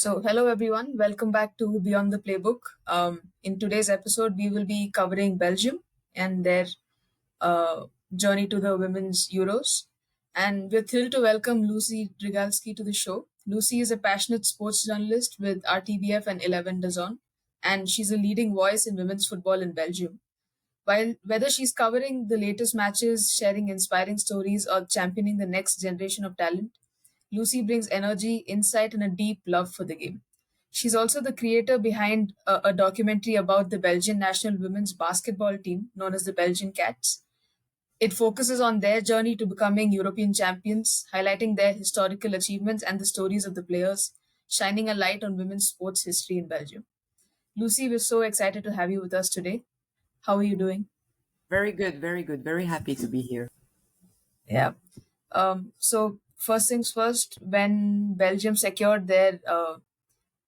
Hello everyone. Welcome back to Beyond the Playbook. In today's episode, we will be covering Belgium and their uh, journey to the Women's Euros. And we're thrilled to welcome Lucie Drygalski to the show. Lucie is a passionate sports journalist with RTBF and 11 DAZN, and she's a leading voice in women's football in Belgium. While whether she's covering the latest matches, sharing inspiring stories, or championing the next generation of talent, Lucy brings energy, insight, and a deep love for the game. She's also the creator behind a documentary about the Belgian national women's basketball team known as the Belgian Cats. It focuses on their journey to becoming European champions, highlighting their historical achievements and the stories of the players, shining a light on women's sports history in Belgium. Lucy, we're so excited to have you with us today. How are you doing? Very good, very good. Very happy to be here. Yeah. So first things first, when Belgium secured their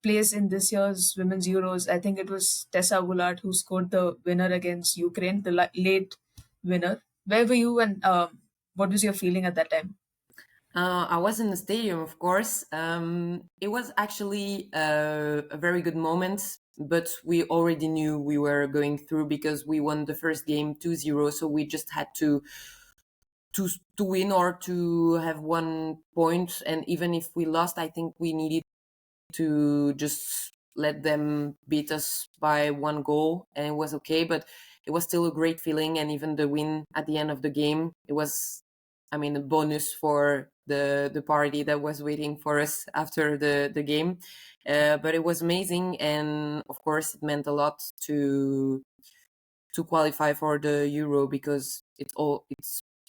place in this year's Women's Euros, I think it was Tessa Wullaert who scored the winner against Ukraine, the late winner. Where were you and what was your feeling at that time? I was in the stadium, of course. It was actually a very good moment, but we already knew we were going through because we won the first game 2-0. So we just had to to win or to have 1 point. And even if we lost, I think we needed to just let them beat us by 1 goal, and it was okay. But it was still a great feeling, and even the win at the end of the game, it was, I mean, a bonus for the party that was waiting for us after the game. But it was amazing, and of course, it meant a lot to qualify for the Euro because it's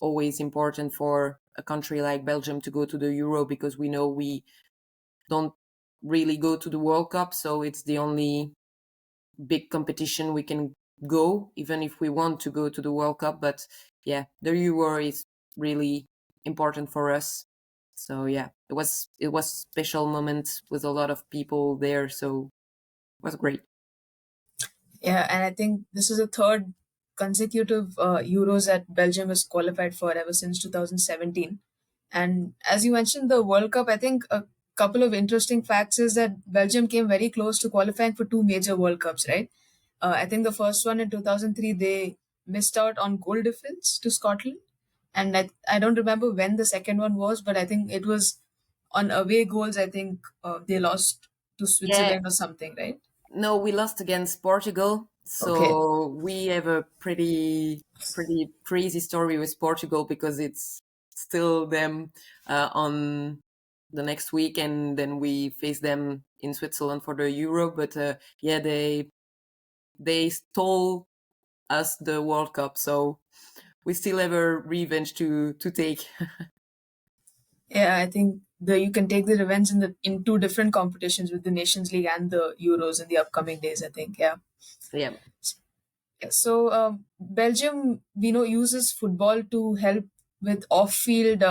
always important for a country like Belgium to go to the Euro because we know we don't really go to the World Cup, so it's the only big competition we can go, even if we want to go to the World Cup. But yeah, the Euro is really important for us. So yeah, it was special moment with a lot of people there, so it was great. Yeah, and I think this is the third consecutive Euros that Belgium has qualified for ever since 2017. And as you mentioned, the World Cup, I think a couple of interesting facts is that Belgium came very close to qualifying for two major World Cups, right? I think the first one in 2003, they missed out on goal difference to Scotland. And I don't remember when the second one was, but I think it was on away goals. I think they lost to Yeah, Switzerland or something, right? no, we lost against Portugal, Okay. so we have a pretty crazy story with Portugal because it's still them on the next week, and then we face them in Switzerland for the Euro. But yeah, they stole us the World Cup, so we still have a revenge to take. Yeah, I think you can take the revenge in two different competitions with the Nations League and the Euros in the upcoming days. I think, yeah. Yeah. Yeah, so Belgium, we know, uses football to help with off-field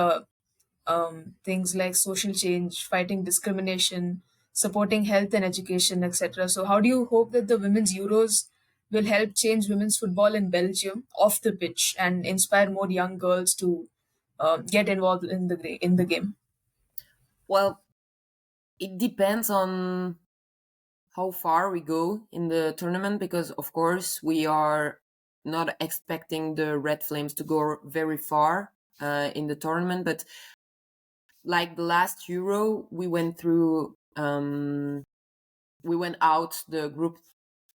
things like social change, fighting discrimination, supporting health and education, etc. So, how do you hope that the Women's Euros will help change women's football in Belgium off the pitch and inspire more young girls to get involved in the game? Well, it depends on how far we go in the tournament because of course we are not expecting the Red Flames to go very far in the tournament, but like the last Euro we went out the group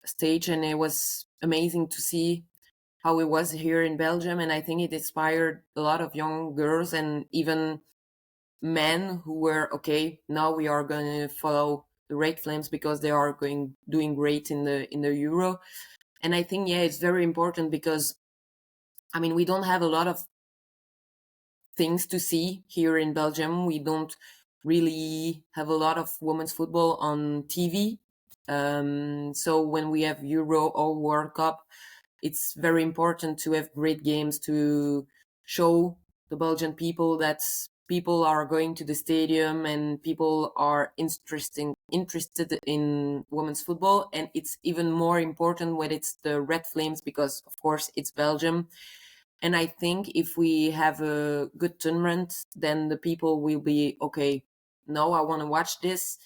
stage, and it was amazing to see how it was here in Belgium, and I think it inspired a lot of young girls and even men who were okay. Now we are going to follow the Red Flames because they are doing great in the Euro, and I think yeah, it's very important because I mean we don't have a lot of things to see here in Belgium. We don't really have a lot of women's football on TV. So when we have Euro or World Cup, it's very important to have great games to show the Belgian people that people are going to the stadium and people are interested in women's football. And it's even more important when it's the Red Flames because, of course, it's Belgium. And I think if we have a good tournament, then the people will be okay. No, I want to watch this.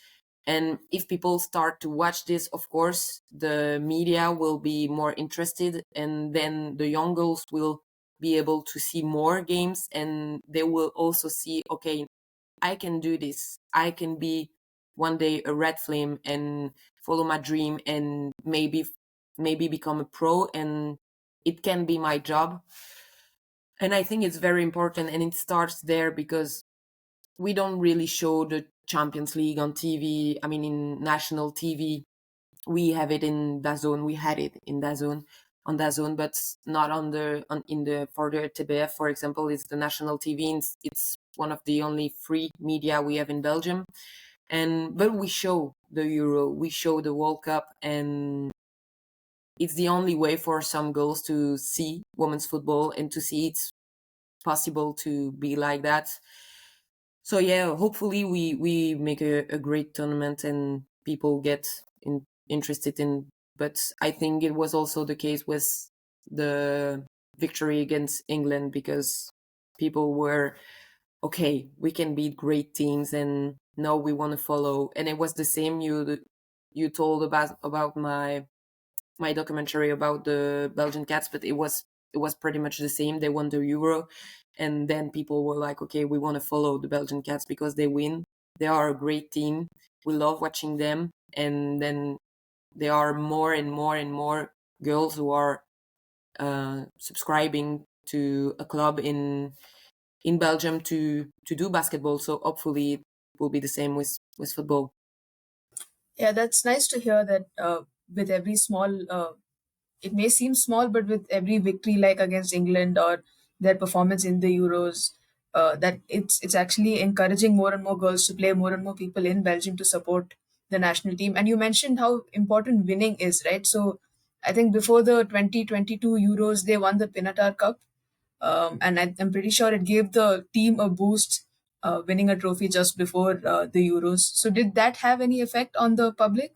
And if people start to watch this, of course, the media will be more interested, and then the young girls will be able to see more games, and they will also see, okay, I can do this. I can be one day a red flame and follow my dream, and maybe become a pro, and it can be my job. And I think it's very important, and it starts there, because we don't really show the Champions League on TV. I mean, in national TV, we have it in DAZN. We had it in DAZN, on DAZN, but not on the in the for the RTBF, for example. It's the national TV. And it's one of the only free media we have in Belgium. And but we show the Euro, we show the World Cup, and it's the only way for some girls to see women's football and to see it's possible to be like that. So yeah, hopefully we make a great tournament and people get interested in. But I think it was also the case with the victory against England, because people were, okay, we can beat great teams, and now we want to follow. And it was the same you told about my documentary about the Belgian Cats, but it was pretty much the same. They won the Euro, and then people were like, okay, we want to follow the Belgian Cats because they win. They are a great team. We love watching them, and then there are more and more and more girls who are subscribing to a club in Belgium to do basketball. So hopefully it will be the same with football. Yeah, that's nice to hear that with every small, it may seem small, but with every victory, like against England or their performance in the Euros, that it's actually encouraging more and more girls to play, more and more people in Belgium to support the national team. And you mentioned how important winning is, right? So I think before the 2022 Euros, they won the Pinatar Cup, and I'm pretty sure it gave the team a boost, winning a trophy just before the Euros. So did that have any effect on the public?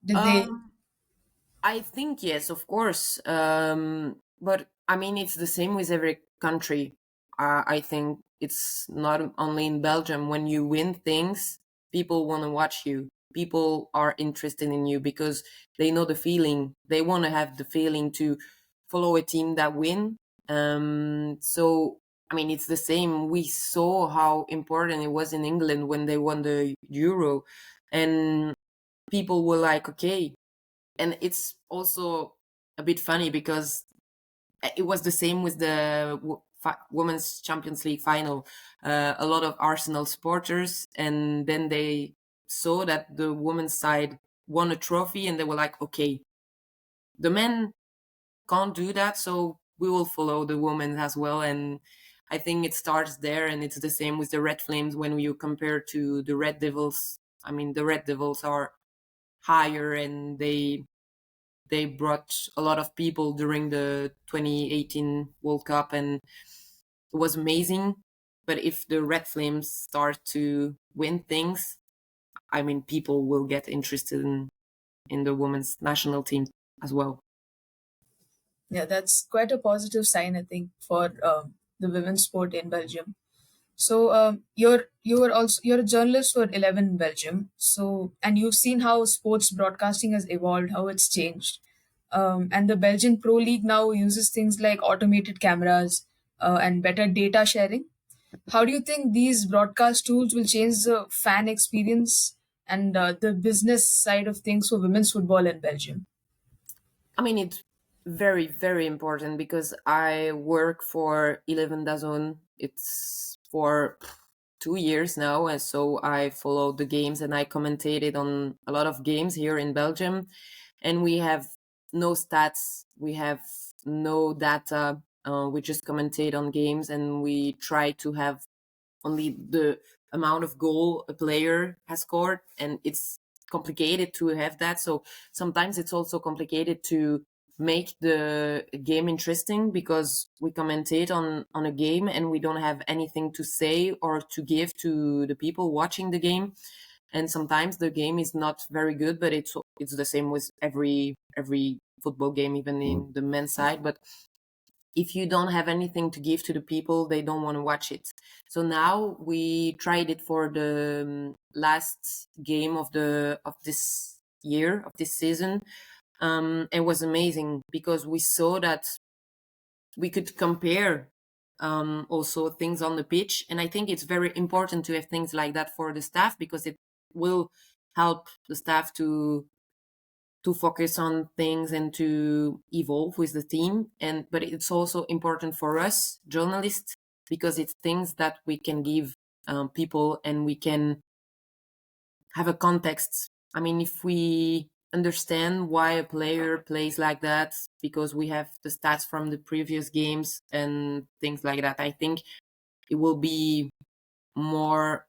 Did they? Um, I think yes, of course. But I mean, it's the same with every country. I think it's not only in Belgium. When you win things, people want to watch you. People are interested in you because they know the feeling. They want to have the feeling to follow a team that win. So I mean, it's the same. We saw how important it was in England when they won the Euro, and people were like, okay. And it's also a bit funny because it was the same with the Women's Champions League final. A lot of Arsenal supporters, and then they saw that the women's side won a trophy, and they were like, okay, the men can't do that, so we will follow the women as well. And I think it starts there, and it's the same with the Red Flames when you compare to the Red Devils. I mean, the Red Devils are higher, and they brought a lot of people during the 2018 World Cup, and it was amazing. But if the Red Flames start to win things, I mean, people will get interested in the women's national team as well. Yeah, that's quite a positive sign, I think, for the women's sport in Belgium. So you're a journalist for 11 Belgium. So and you've seen how sports broadcasting has evolved, how it's changed, and the Belgian Pro League now uses things like automated cameras and better data sharing. How do you think these broadcast tools will change the fan experience and the business side of things for women's football in Belgium? I mean, it's very, very important because I work for 11 DAZN. It's for 2 years now. And so I followed the games and I commentated on a lot of games here in Belgium. And we have no stats, we have no data. We just commentate on games, and we try to have only the amount of goal a player has scored, and it's complicated to have that. So sometimes it's also complicated to make the game interesting because we commentate on a game and we don't have anything to say or to give to the people watching the game. And sometimes the game is not very good, but it's the same with every football game, even in the men's side. But if you don't have anything to give to the people, they don't want to watch it. So now we tried it for the last game of this year, of this season. It was amazing because we saw that we could compare also things on the pitch. And I think it's very important to have things like that for the staff, because it will help the staff to focus on things and to evolve with the team. And but it's also important for us journalists, because it's things that we can give people, and we can have a context. I mean, if we understand why a player plays like that, because we have the stats from the previous games and things like that, I think it will be more,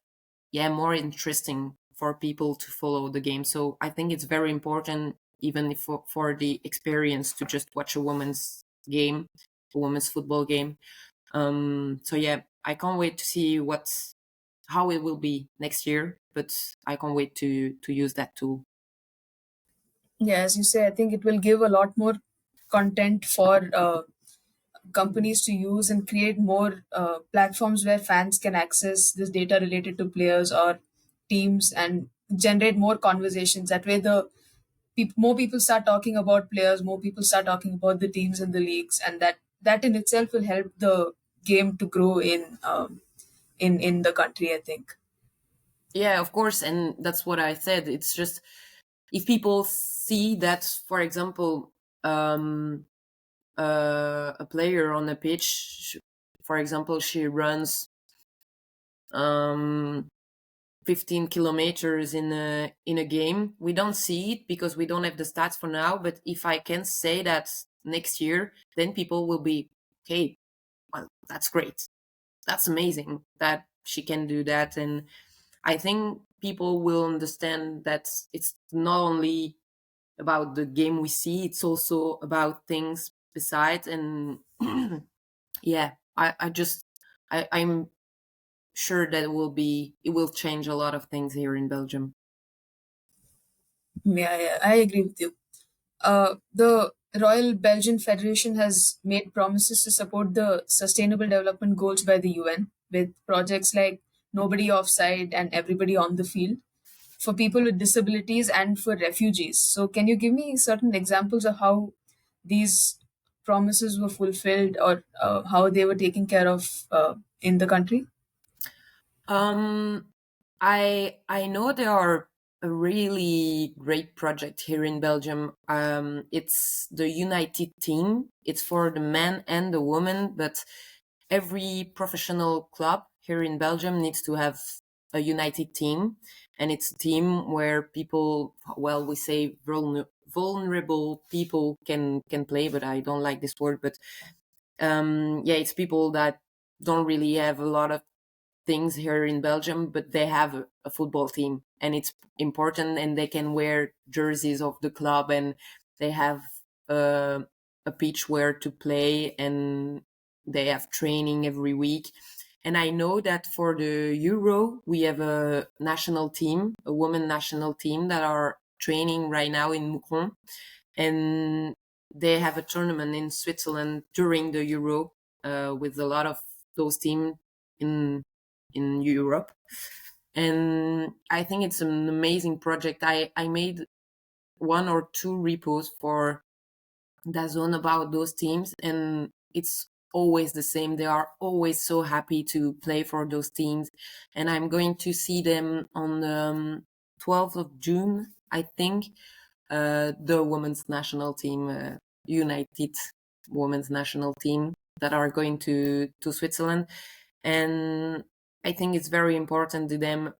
more interesting for people to follow the game. So I think it's very important, even if for the experience, to just watch a women's game, a women's football game. So yeah, I can't wait to see how it will be next year, but I can't wait to use that tool. Yeah, as you say, I think it will give a lot more content for companies to use and create more platforms where fans can access this data related to players or teams and generate more conversations. That way, the more people start talking about players, more people start talking about the teams and the leagues, and that in itself will help the game to grow in the country, I think. Yeah, of course, and that's what I said. It's just, if people see that, for example, a player on the pitch, for example, she runs um, 15 kilometers in a game. We don't see it because we don't have the stats for now. But if I can say that next year, then people will be, okay, well, that's great. That's amazing that she can do that. And I think people will understand that it's not only about the game we see, it's also about things besides. And yeah, I'm sure that it will change a lot of things here in Belgium. Yeah, I agree with you. The Royal Belgian Federation has made promises to support the Sustainable Development Goals by the UN with projects like Nobody Offside and Everybody on the Field for people with disabilities and for refugees. So, can you give me certain examples of how these promises were fulfilled or how they were taken care of in the country? Um, I know there are a really great project here in Belgium. It's the United Team. It's for the men and the women, but every professional club here in Belgium needs to have a united team, and it's a team where people, well, we say vulnerable people can play, but I don't like this word. But yeah, it's people that don't really have a lot of things here in Belgium, but they have a football team, and it's important, and they can wear jerseys of the club, and they have a pitch where to play, and they have training every week. And I know that for the Euro, we have a national team, a women national team that are training right now in Moucron, and they have a tournament in Switzerland during the Euro with a lot of those teams in Europe. And I think it's an amazing project. I made one or two repos for DAZN about those teams, and it's always the same. They are always so happy to play for those teams. And I'm going to see them on the 12th of June, I think, the women's national team, United women's national team, that are going to Switzerland. And I think it's very important to them.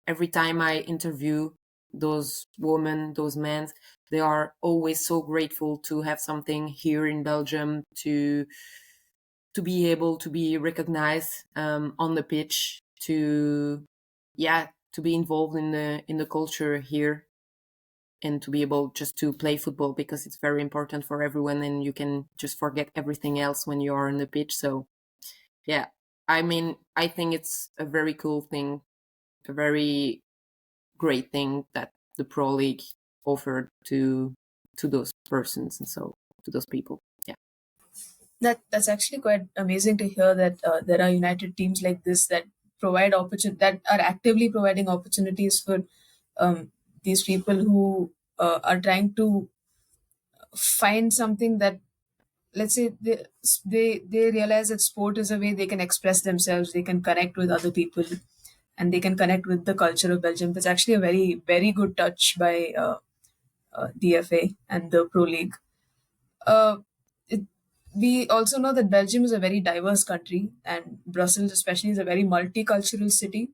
Every time I interview those women, those men, they are always so grateful to have something here in Belgium, to be able to be recognized on the pitch, to be involved in the culture here, and to be able just to play football, because it's very important for everyone, and you can just forget everything else when you are on the pitch. So yeah, I mean, I think it's a very cool thing, a very great thing that the Pro League offered to those persons, and so to those people. Yeah. That's actually quite amazing to hear that there are united teams like this that provide that are actively providing opportunities for these people who are trying to find something that, let's say, they realize that sport is a way they can express themselves, they can connect with other people, and they can connect with the culture of Belgium. That's actually a very, very good touch by DFA and the Pro League. Uh, it, we also know that Belgium is a very diverse country, and Brussels, especially, is a very multicultural city.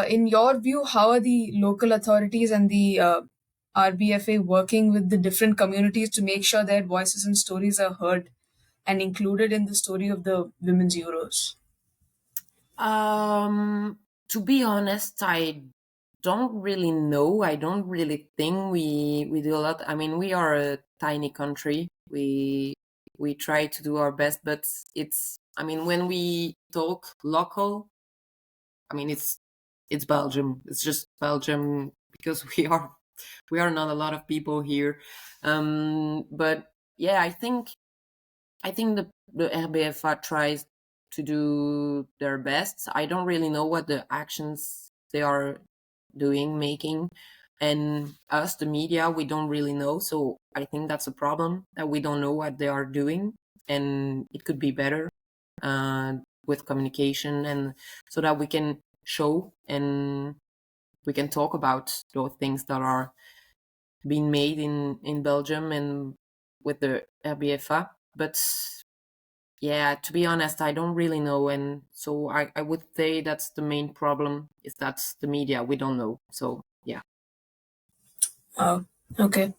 In your view, how are the local authorities and the RBFA working with the different communities to make sure their voices and stories are heard and included in the story of the Women's Euros? To be honest, I don't really know. I don't really think we do a lot. I mean, we are a tiny country. We try to do our best, but it's. I mean, when we talk local, I mean, it's Belgium. It's just Belgium because we are not a lot of people here. But yeah, I think the RBFA tries to do their best. I don't really know what the actions they are making. And us, the media, we don't really know. So I think that's a problem that we don't know what they are doing. And it could be better with communication and so that we can show and we can talk about those things that are being made in Belgium and with the RBFA. But yeah, to be honest, I don't really know. And so I would say that's the main problem is that's the media. We don't know. So yeah. Oh, okay.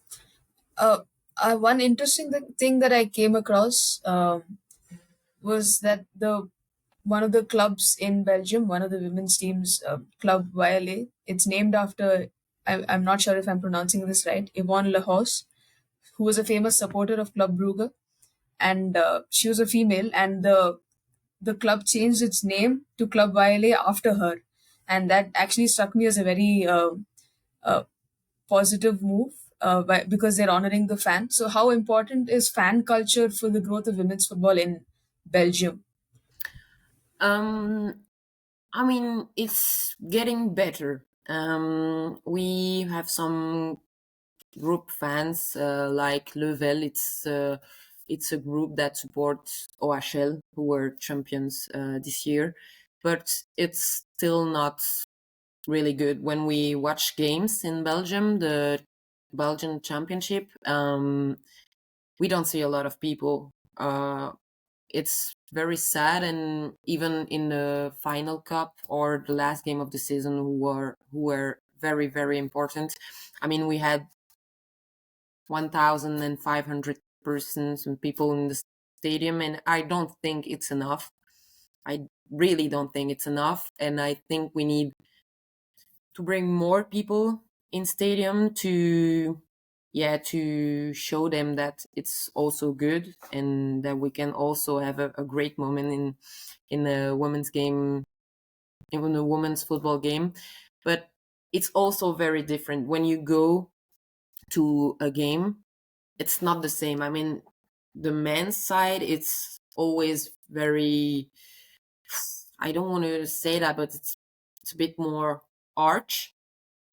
Uh, One interesting thing that I came across was that the one of the clubs in Belgium, one of the women's teams, Club YLA, it's named after, I'm not sure if I'm pronouncing this right, Yvonne Lehos, who was a famous supporter of Club Brugge, and she was a female, and the club changed its name to Club YLA after her, and that actually struck me as a very uh, positive move. Because they're honoring the fan. So, how important is fan culture for the growth of women's football in Belgium? Um, I mean, it's getting better. We have some group fans like Level. It's a group that supports OHL, who were champions this year, but it's still not really good. When we watch games in Belgium, the Belgian Championship, we don't see a lot of people. It's very sad, and even in the final cup or the last game of the season, who were very very important. I mean, we had 1,500 persons and people in the stadium, and I don't think it's enough. I really don't think it's enough, and I think we need to bring more people in stadium to to show them that it's also good and that we can also have a great moment in a women's game, in a women's football game. But it's also very different when you go to a game. It's not the same. I mean, the men's side, it's always very, I don't want to say that, but it's a bit more arch.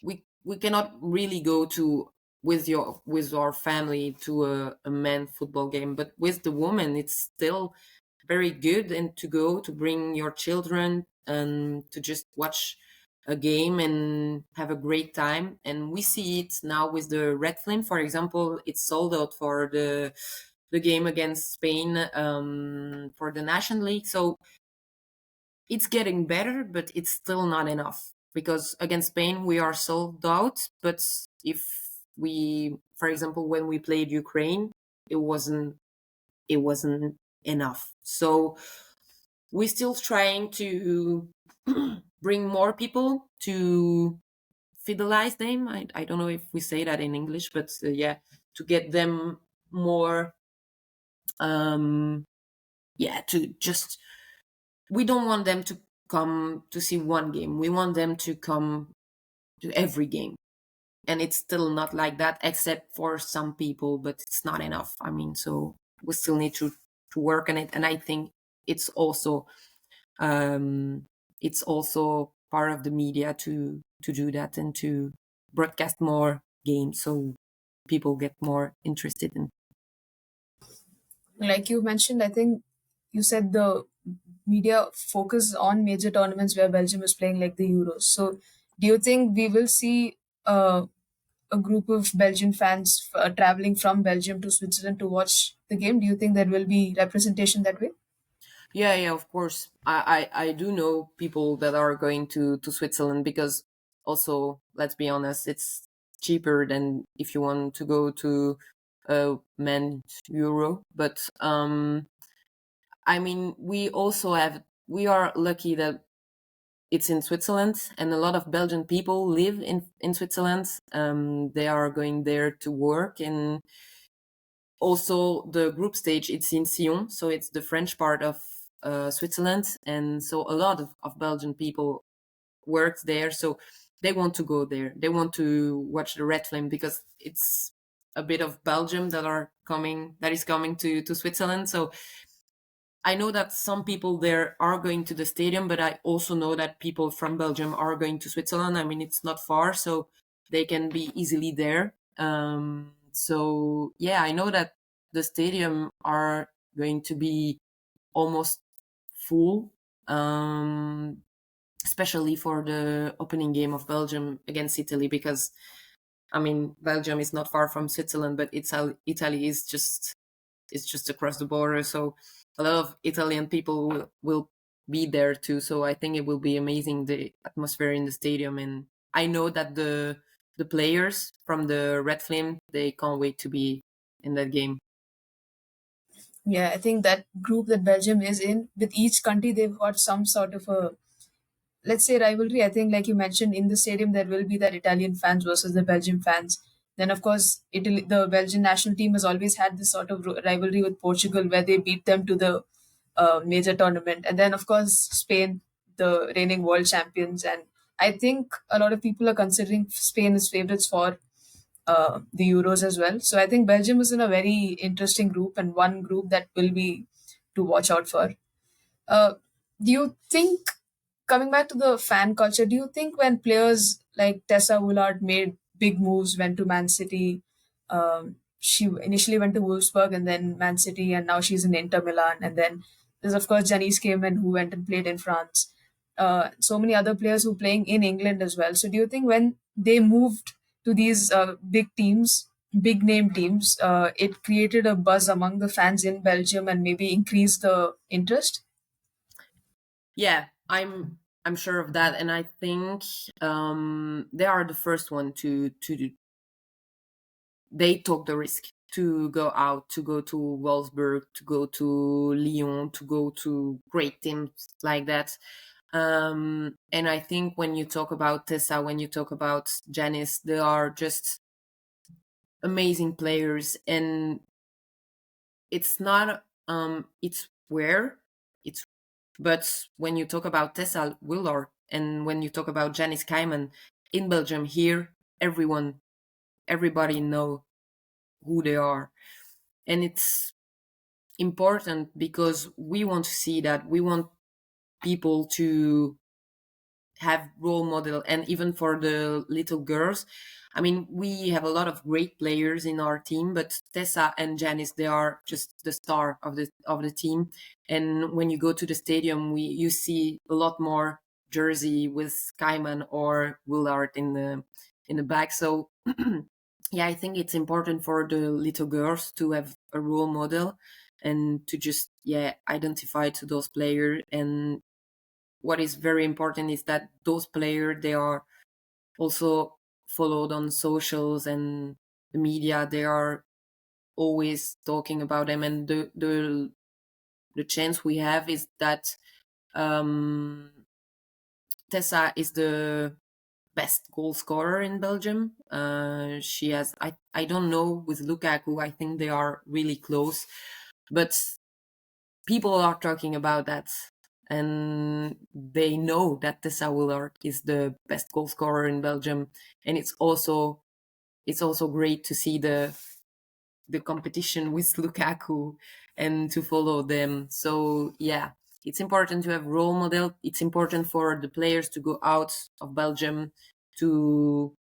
We cannot really go to with our family to a men football game, but with the woman it's still very good, and to go to bring your children and to just watch a game and have a great time. And we see it now with the Red Flame, for example. It's sold out for the game against Spain for the National League. So it's getting better, but it's still not enough, because against Spain we are sold out. But if we, for example, when we played Ukraine, it wasn't enough. So we're still trying to bring more people to fidelize them. I don't know if we say that in English, but yeah, to get them more. Um, yeah, to just, we don't want them to come to see one game. We want them to come to every game. And it's still not like that, except for some people, but it's not enough. I mean, so we still need to work on it. And I think it's also um, part of the media to do that and to broadcast more games so people get more interested in. Like you mentioned, I think you said the media focus on major tournaments where Belgium is playing, like the Euros. So, do you think we will see a group of Belgian fans traveling from Belgium to Switzerland to watch the game? Do you think there will be representation that way? Yeah, of course. I do know people that are going to Switzerland because also, let's be honest, it's cheaper than if you want to go to men's Euro. But I mean, we are lucky that it's in Switzerland, and a lot of Belgian people live in Switzerland. They are going there to work, and also the group stage, it's in Sion, so it's the French part of Switzerland, and so a lot of Belgian people work there, so they want to go there. They want to watch the Red Flame because it's a bit of Belgium that is coming to Switzerland. So I know that some people there are going to the stadium, but I also know that people from Belgium are going to Switzerland. I mean, it's not far, so they can be easily there. So yeah, I know that the stadium are going to be almost full, especially for the opening game of Belgium against Italy, because I mean, Belgium is not far from Switzerland, but Italy is just it's just across the border. So a lot of Italian people will be there too. So I think it will be amazing, the atmosphere in the stadium. And I know that the players from the Red Flame, they can't wait to be in that game. Yeah, I think that group that Belgium is in, with each country, they've got some sort of a, let's say, rivalry. I think, like you mentioned, in the stadium there will be that Italian fans versus the Belgian fans. Then, of course, Italy, the Belgian national team has always had this sort of rivalry with Portugal, where they beat them to the major tournament. And then, of course, Spain, the reigning world champions. And I think a lot of people are considering Spain as favorites for the Euros as well. So I think Belgium is in a very interesting group, and one group that will be to watch out for. Uh, do you think, coming back to the fan culture, do you think when players like Tessa Wullaert made big moves, went to Man City, she initially went to Wolfsburg and then Man City, and now she's in Inter Milan, and then there's of course Janice Cayman who went and played in France. So many other players who are playing in England as well. So do you think when they moved to these big teams, big name teams, it created a buzz among the fans in Belgium and maybe increased the interest? Yeah, I'm sure of that, and I think they are the first one to they took the risk to go out, to go to Wolfsburg, to go to Lyon, to go to great teams like that. And I think when you talk about Tessa, when you talk about Janice, they are just amazing players. And it's not, it's where it's, but when you talk about Tessa Wullaert and when you talk about Janice Cayman in Belgium here, everybody know who they are. And it's important because we want to see that. We want people to have role model, and even for the little girls, I mean, we have a lot of great players in our team, but Tessa and Janice, they are just the star of the team. And when you go to the stadium, you see a lot more jersey with Kaiman or Willard in the back. So yeah, I think it's important for the little girls to have a role model and to just identify to those players. And what is very important is that those players, they are also followed on socials and the media. They are always talking about them, and the chance we have is that um, Tessa is the best goal scorer in Belgium. She has, I don't know with Lukaku, I think they are really close, but people are talking about that, and they know that Tessa Wullaert is the best goal scorer in Belgium. And it's also great to see the competition with Lukaku and to follow them. So yeah, it's important to have role model. It's important for the players to go out of Belgium to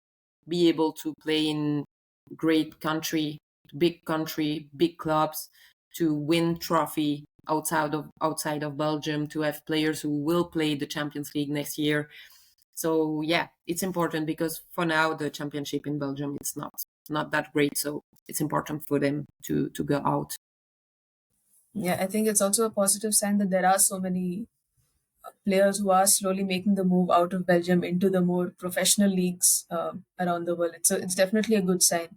be able to play in great country, big clubs, to win trophy outside of Belgium, to have players who will play the Champions League next year. So yeah, it's important because for now the championship in Belgium it's not that great. So it's important for them to go out. Yeah, I think it's also a positive sign that there are so many players who are slowly making the move out of Belgium into the more professional leagues around the world. It's definitely a good sign,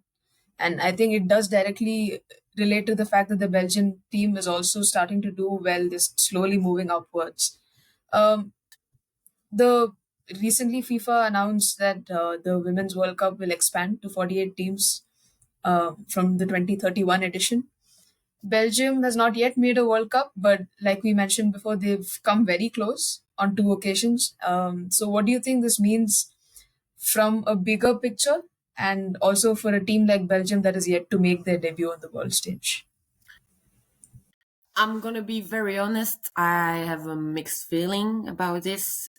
and I think it does directly relate to the fact that the Belgian team is also starting to do well, just slowly moving upwards. Um, the Recently FIFA announced that the Women's World Cup will expand to 48 teams from the 2031 edition. Belgium has not yet made a World Cup, but like we mentioned before, they've come very close on two occasions. So, what do you think this means from a bigger picture and also for a team like Belgium that is yet to make their debut on the world stage? I'm gonna be very honest. I have a mixed feeling about this.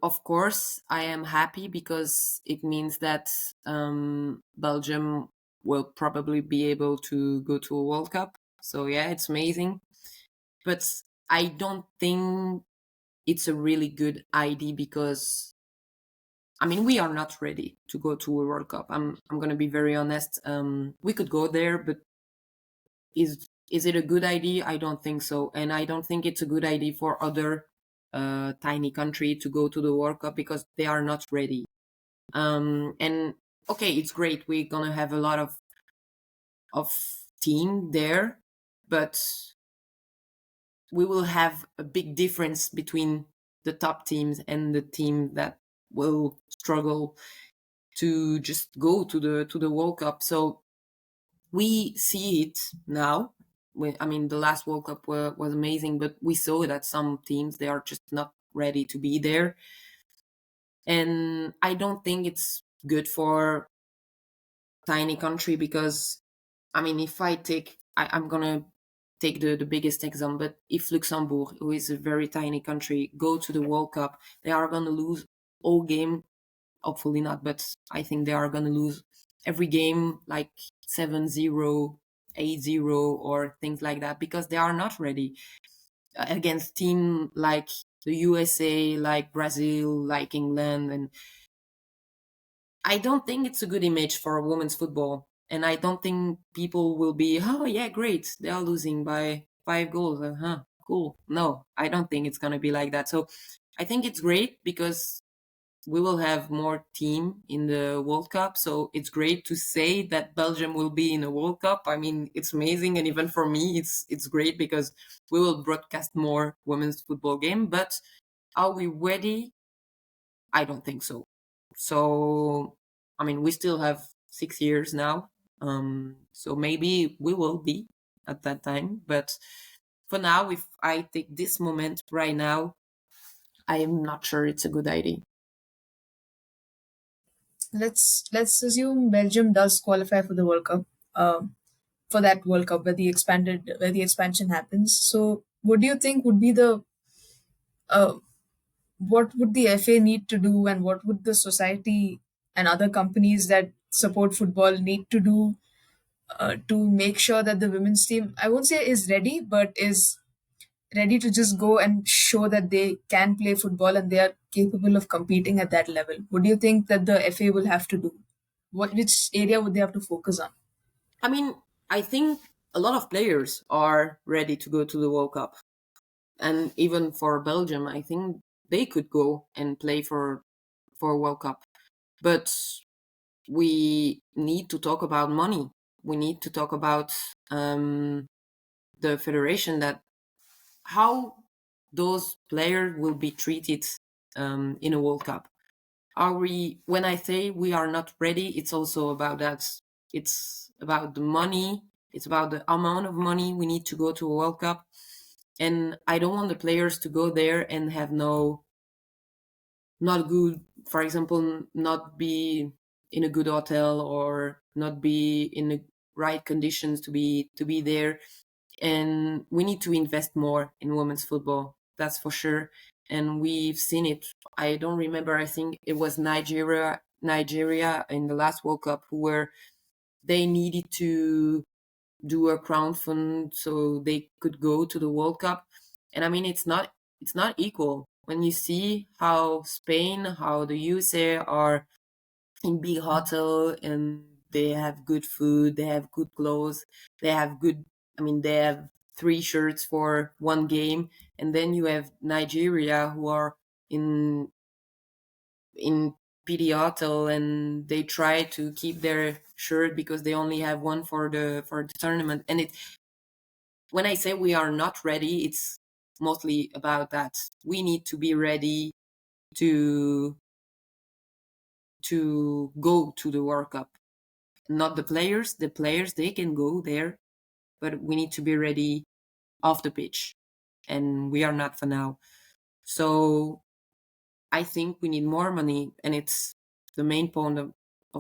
Of course, I am happy because it means that Belgium will probably be able to go to a World Cup. So yeah, it's amazing. But I don't think it's a really good idea because I mean we are not ready to go to a World Cup. I'm gonna be very honest. We could go there, but is it a good idea? I don't think so, and I don't think it's a good idea for other tiny country to go to the World Cup because they are not ready. And okay, it's great. We're gonna have a lot of team there, but we will have a big difference between the top teams and the team that will struggle to just go to the World Cup. So we see it now. I mean, the last World Cup was amazing, but we saw that some teams they are just not ready to be there, and I don't think it's good for tiny country because I mean, if I'm gonna take the biggest example, but if Luxembourg, who is a very tiny country, go to the World Cup, they are gonna lose all game. Hopefully not, but I think they are gonna lose every game like 7-0, 8-0, or things like that because they are not ready against team like the USA, like Brazil, like England, and I don't think it's a good image for women's football. And I don't think people will be, oh, yeah, great. They are losing by 5 goals. Cool. No, I don't think it's going to be like that. So I think it's great because we will have more team in the World Cup. So it's great to say that Belgium will be in a World Cup. I mean, it's amazing. And even for me, it's great because we will broadcast more women's football game. But are we ready? I don't think so. So, I mean, we still have 6 years now. So maybe we will be at that time. But for now, if I take this moment right now, I am not sure it's a good idea. Let's assume Belgium does qualify for the World Cup, for that World Cup where the expansion happens. So, what do you think would be the uh, what would the FA need to do, and what would the society and other companies that support football need to do to make sure that the women's team, I won't say is ready, but is ready to just go and show that they can play football and they are capable of competing at that level? What do you think that the FA will have to do? Which area would they have to focus on? I mean, I think a lot of players are ready to go to the World Cup. And even for Belgium, I think they could go and play for a World Cup. But we need to talk about money. We need to talk about the federation, that how those players will be treated in a World Cup. Are we? When I say we are not ready, it's also about that. It's about the money. It's about the amount of money we need to go to a World Cup, and I don't want the players to go there and have not good. For example, not be in a good hotel or not be in a right conditions to be there. And we need to invest more in women's football, that's for sure. And we've seen it. I don't remember, I think it was Nigeria in the last World Cup, where they needed to do a crowdfund so they could go to the World Cup. And I mean, it's not equal when you see how Spain, how the USA are in big hotel, and they have good food, they have good clothes, they have good, I mean, they have 3 shirts for one game. And then you have Nigeria, who are in PD hotel, and they try to keep their shirt because they only have one for the tournament. And it, when I say we are not ready, it's mostly about that. We need to be ready to go to the World Cup. Not the players. The players, they can go there, but we need to be ready off the pitch, and we are not for now. So I think we need more money, and it's the main point of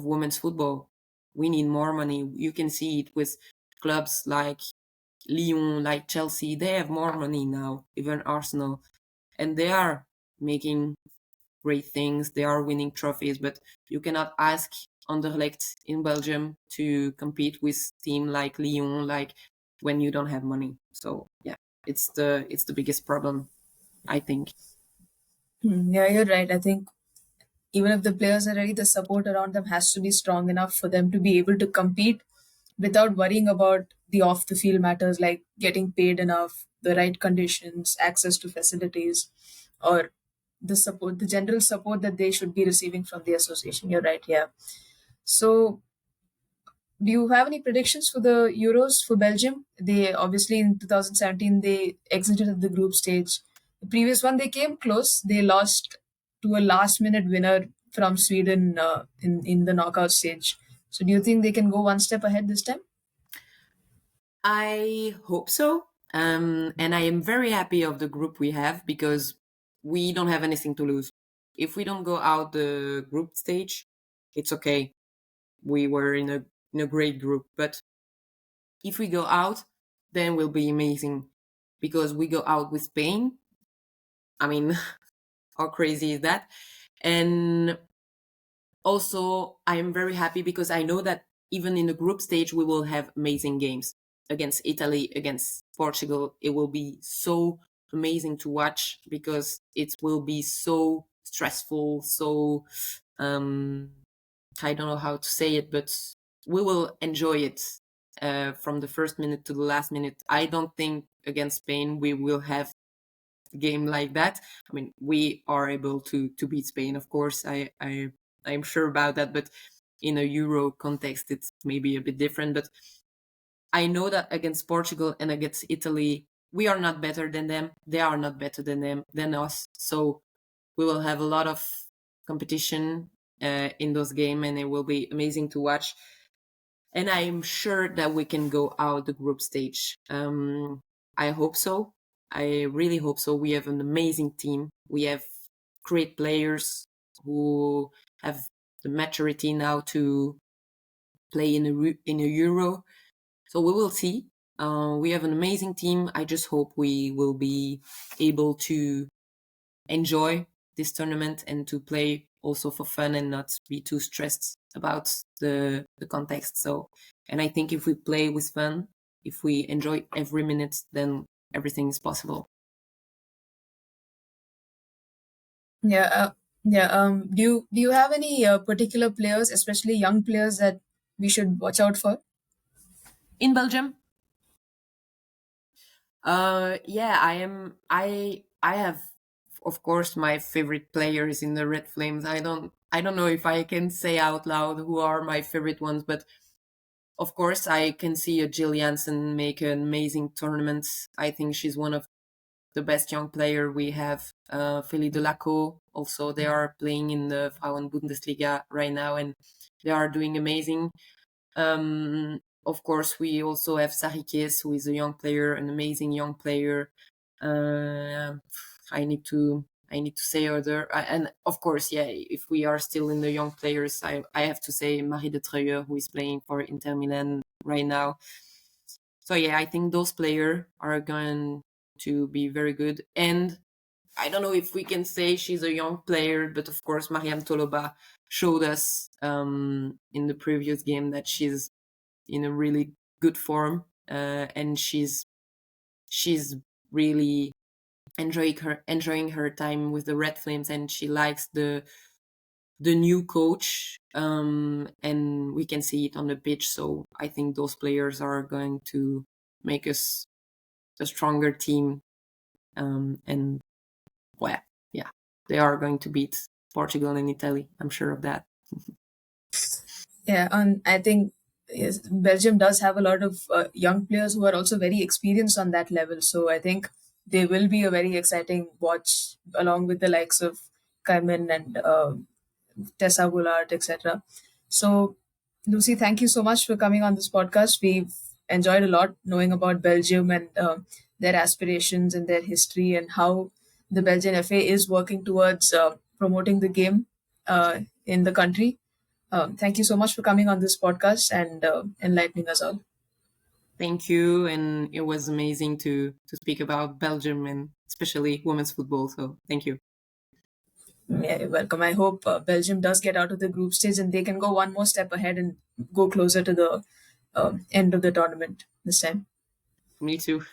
women's football. We need more money. You can see it with clubs like Lyon, like Chelsea. They have more money now, even Arsenal, and they are making great things. They are winning trophies, but you cannot ask Anderlecht in Belgium to compete with team like Lyon, like when you don't have money. So yeah, it's the biggest problem, I think. Yeah, you're right. I think even if the players are ready, the support around them has to be strong enough for them to be able to compete without worrying about the off the field matters like getting paid enough, the right conditions, access to facilities, or the support, the general support that they should be receiving from the association. You're right, yeah. So, do you have any predictions for the Euros for Belgium? They obviously in 2017 they exited at the group stage. The previous one they came close. They lost to a last minute winner from Sweden in the knockout stage. So do you think they can go one step ahead this time? I hope so. And I am very happy of the group we have, because we don't have anything to lose. If we don't go out the group stage, it's okay. We were in a great group. But if we go out, then we'll be amazing, because we go out with Spain. I mean, how crazy is that? And also, I am very happy because I know that even in the group stage, we will have amazing games against Italy, against Portugal. It will be so amazing to watch, because it will be so stressful. So, um, I don't know how to say it, but we will enjoy it from the first minute to the last minute. I don't think against Spain we will have game like that. I mean, we are able to beat Spain, of course. I'm sure about that, but in a Euro context, it's maybe a bit different. But I know that against Portugal and against Italy, we are not better than them. They are not better than us. So we will have a lot of competition in those games, and it will be amazing to watch. And I'm sure that we can go out the group stage. I hope so. I really hope so. We have an amazing team. We have great players who have the maturity now to play in a Euro. So we will see. We have an amazing team. I just hope we will be able to enjoy this tournament and to play also for fun and not be too stressed about the context. So, and I think if we play with fun, if we enjoy every minute, then everything is possible. Yeah, yeah. Do you have any particular players, especially young players, that we should watch out for? In Belgium, yeah, I have, of course, my favorite players in the Red Flames. I don't know if I can say out loud who are my favorite ones, but of course, I can see a Jill Jansen make an amazing tournament. I think she's one of the best young player we have. Feli Delaco, also, they are playing in the Frauen Bundesliga right now, and they are doing amazing. Of course, we also have Sarikes, who is a young player, an amazing young player. Uh, I need to say other, and of course, yeah. If we are still in the young players, I have to say Marie de Treuer, who is playing for Inter Milan. right now. So yeah, I think those players are going to be very good. And I don't know if we can say she's a young player, but of course, Mariam Toloba showed us in the previous game that she's in a really good form, and she's really enjoying her time with the Red Flames, and she likes the new coach, and we can see it on the pitch. So I think those players are going to make us a stronger team, and well, yeah, they are going to beat Portugal and Italy. I'm sure of that. Yeah, and I think yes, Belgium does have a lot of young players who are also very experienced on that level. So I think they will be a very exciting watch along with the likes of Kaiman and Tessa Wullaert, etc. So, Lucy, thank you so much for coming on this podcast. We've enjoyed a lot knowing about Belgium and their aspirations and their history and how the Belgian FA is working towards promoting the game in the country. Thank you so much for coming on this podcast and enlightening us all. Thank you, and it was amazing to speak about Belgium and especially women's football. So thank you. Yeah, you're welcome. I hope Belgium does get out of the group stage and they can go one more step ahead and go closer to the end of the tournament this time. Me too.